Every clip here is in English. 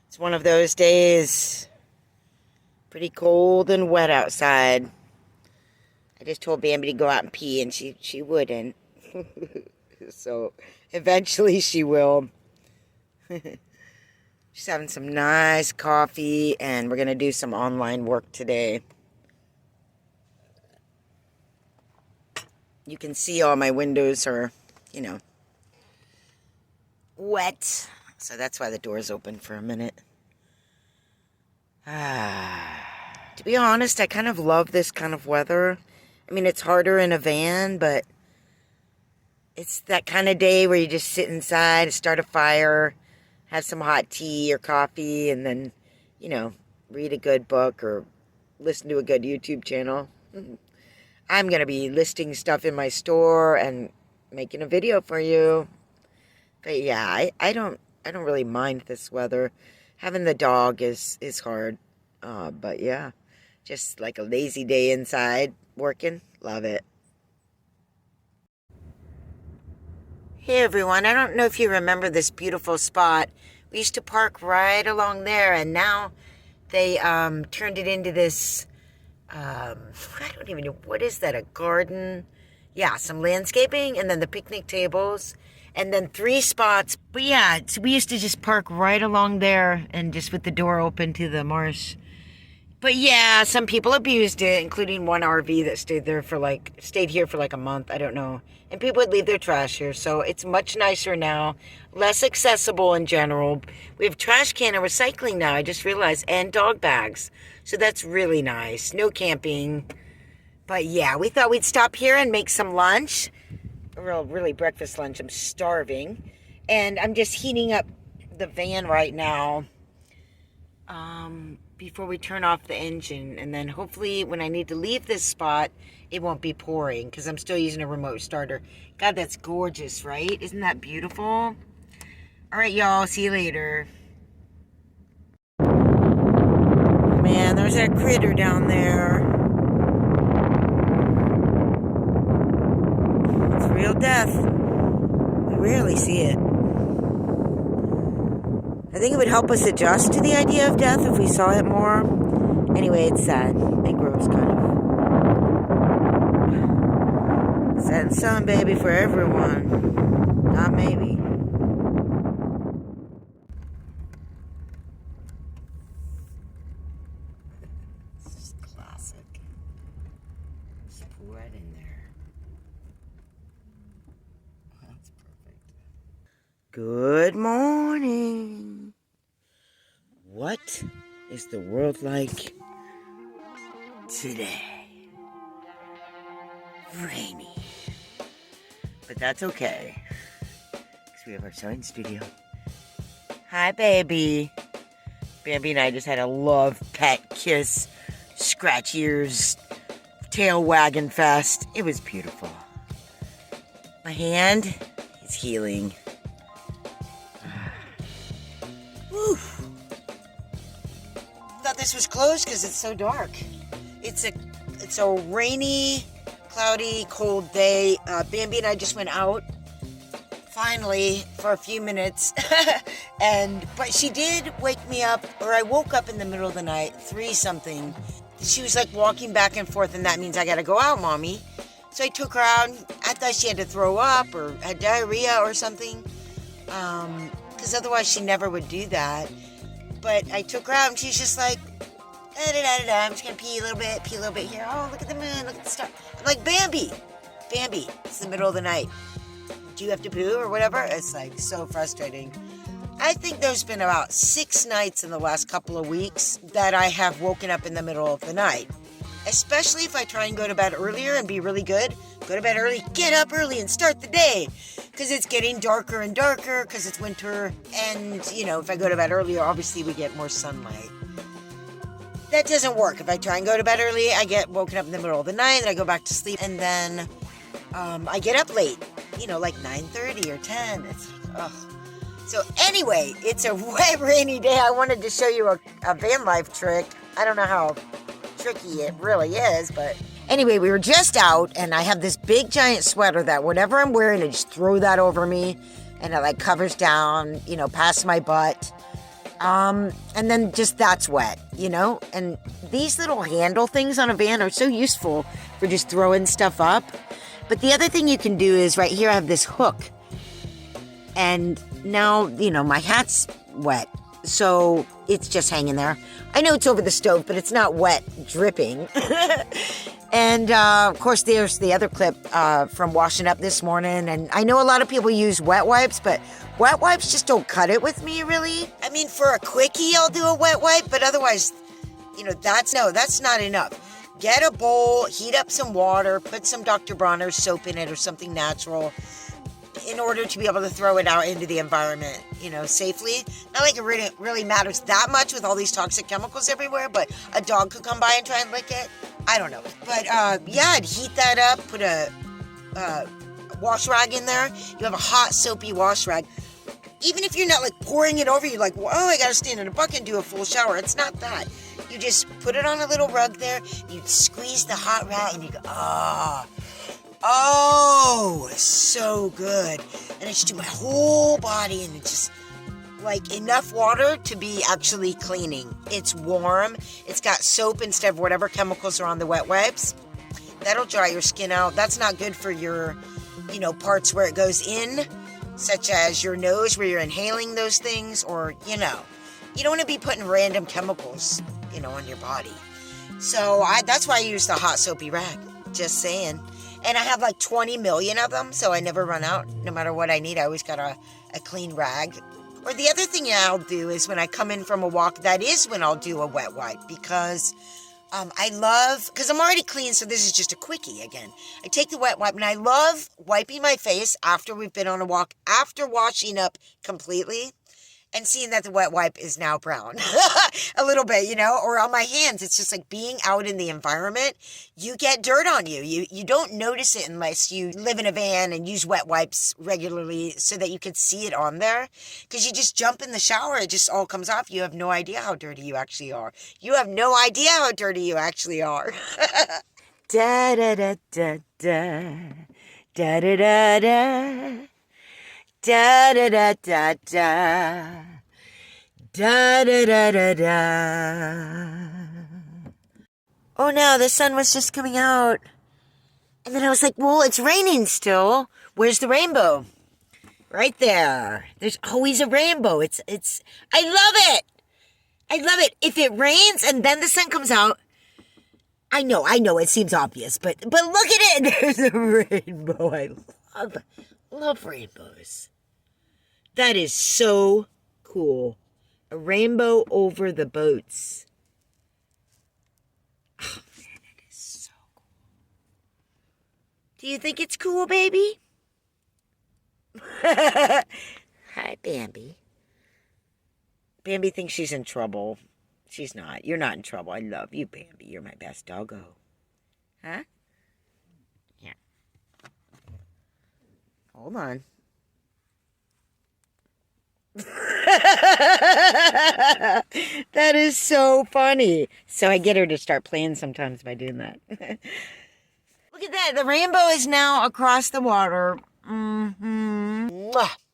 It's one of those days. Pretty cold and wet outside. I just told Bambi to go out and pee, and she wouldn't. So eventually she will. She's having some nice coffee, and we're going to do some online work today. You can see all my windows are, wet. So that's why the door's open for a minute. To be honest, I kind of love this kind of weather. I mean, it's harder in a van, but it's that kind of day where you just sit inside, start a fire, have some hot tea or coffee, and then, read a good book or listen to a good YouTube channel. I'm going to be listing stuff in my store and making a video for you. But yeah, I don't really mind this weather. Having the dog is hard. But yeah, just like a lazy day inside working. Love it. Hey everyone, I don't know if you remember this beautiful spot. We used to park right along there, and now they turned it into this, I don't even know, what is that, a garden? Yeah, some landscaping, and then the picnic tables, and then 3 spots. But yeah, we used to just park right along there and just with the door open to the marsh. But yeah, some people abused it, including one RV that stayed here for like a month. I don't know. And people would leave their trash here. So it's much nicer now. Less accessible in general. We have trash can and recycling now, I just realized. And dog bags. So that's really nice. No camping. But yeah, we thought we'd stop here and make some lunch. Really breakfast lunch. I'm starving. And I'm just heating up the van right now. Before we turn off the engine, and then hopefully when I need to leave this spot, it won't be pouring because I'm still using a remote starter. God, that's gorgeous, right? Isn't that beautiful? All right, y'all, see you later. Man, there's that critter down there. It's real death. We rarely see it. I think it would help us adjust to the idea of death if we saw it more. Anyway, it's sad and gross, kind of. Sad and sun, baby, for everyone. Not maybe. This is classic. Just right in there. That's perfect. Good morning. What is the world like today? Rainy. But that's okay, because we have our sewing studio. Hi, baby. Bambi and I just had a love pet kiss, scratch ears, tail wagging fest. It was beautiful. My hand is healing. Woo. Thought this was closed because it's so dark. It's a rainy, cloudy, cold day. Bambi and I just went out finally for a few minutes, but she did wake me up, or I woke up in the middle of the night, 3-something. She was like walking back and forth, and that means I gotta go out, mommy. So I took her out. I thought she had to throw up or had diarrhea or something, because otherwise she never would do that. But I took her out, and she's just like, I'm just gonna pee a little bit here. Oh, look at the moon, look at the star. I'm like, Bambi, it's the middle of the night. Do you have to poo or whatever? It's like so frustrating. I think there's been about 6 nights in the last couple of weeks that I have woken up in the middle of the night. Especially if I try and go to bed earlier and be really good. Go to bed early, get up early and start the day. Because it's getting darker and darker because it's winter. And, if I go to bed earlier, obviously we get more sunlight. That doesn't work. If I try and go to bed early, I get woken up in the middle of the night, and I go back to sleep, and then I get up late, like 9:30 or 10. So anyway, it's a wet, rainy day. I wanted to show you a van life trick. I don't know how tricky it really is, but anyway, we were just out, and I have this big giant sweater that whenever I'm wearing, I just throw that over me, and it covers down, past my butt. And then just that's wet, you know? And these little handle things on a van are so useful for just throwing stuff up. But the other thing you can do is right here I have this hook. And now, you know, my hat's wet. So it's just hanging there. I know it's over the stove, but it's not wet, dripping. And, of course, there's the other clip from washing up this morning. And I know a lot of people use wet wipes, but wet wipes just don't cut it with me, really. I mean, for a quickie, I'll do a wet wipe, but otherwise, you know, that's not enough. Get a bowl, heat up some water, put some Dr. Bronner's soap in it or something natural in order to be able to throw it out into the environment, you know, safely. Not like it really matters that much with all these toxic chemicals everywhere, but a dog could come by and try and lick it. I don't know. But, yeah, I'd heat that up, put a wash rag in there. You have a hot, soapy wash rag. Even if you're not, like, pouring it over you, like, oh, I gotta stand in a bucket and do a full shower. It's not that. You just put it on a little rug there, you squeeze the hot rag, and you go, oh, so good. And I just do my whole body, and it's just like enough water to be actually cleaning. It's warm. It's got soap instead of whatever chemicals are on the wet wipes. That'll dry your skin out. That's not good for your, you know, parts where it goes in, such as your nose where you're inhaling those things, or, you know, you don't want to be putting random chemicals, you know, on your body. So that's why I use the hot soapy rag. Just saying. And I have like 20 million of them, so I never run out. No matter what I need, I always got a clean rag. Or the other thing I'll do is when I come in from a walk, that is when I'll do a wet wipe. Because because I'm already clean, so this is just a quickie again. I take the wet wipe, and I love wiping my face after we've been on a walk, after washing up completely. And seeing that the wet wipe is now brown a little bit, you know, or on my hands. It's just like being out in the environment. You get dirt on you. You don't notice it unless you live in a van and use wet wipes regularly so that you can see it on there. Because you just jump in the shower. It just all comes off. You have no idea how dirty you actually are. You have no idea how dirty you actually are. Da da da da da da da da da. Da da da da da da da da da da. Oh no, the sun was just coming out. And then I was like, well, it's raining still. Where's the rainbow? Right there. There's always a rainbow. It's I love it. I love it. If it rains and then the sun comes out, I know, it seems obvious, but look at it. There's a rainbow. I love rainbows. That is so cool. A rainbow over the boats. Oh man, it is so cool. Do you think it's cool, baby? Hi, Bambi. Bambi thinks she's in trouble. She's not. You're not in trouble. I love you, Bambi. You're my best doggo. Huh? Yeah. Hold on. That is so funny. So I get her to start playing sometimes by doing that. Look at that. The rainbow is now across the water. Mm-hmm.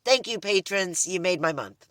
Thank you, patrons. You made my month.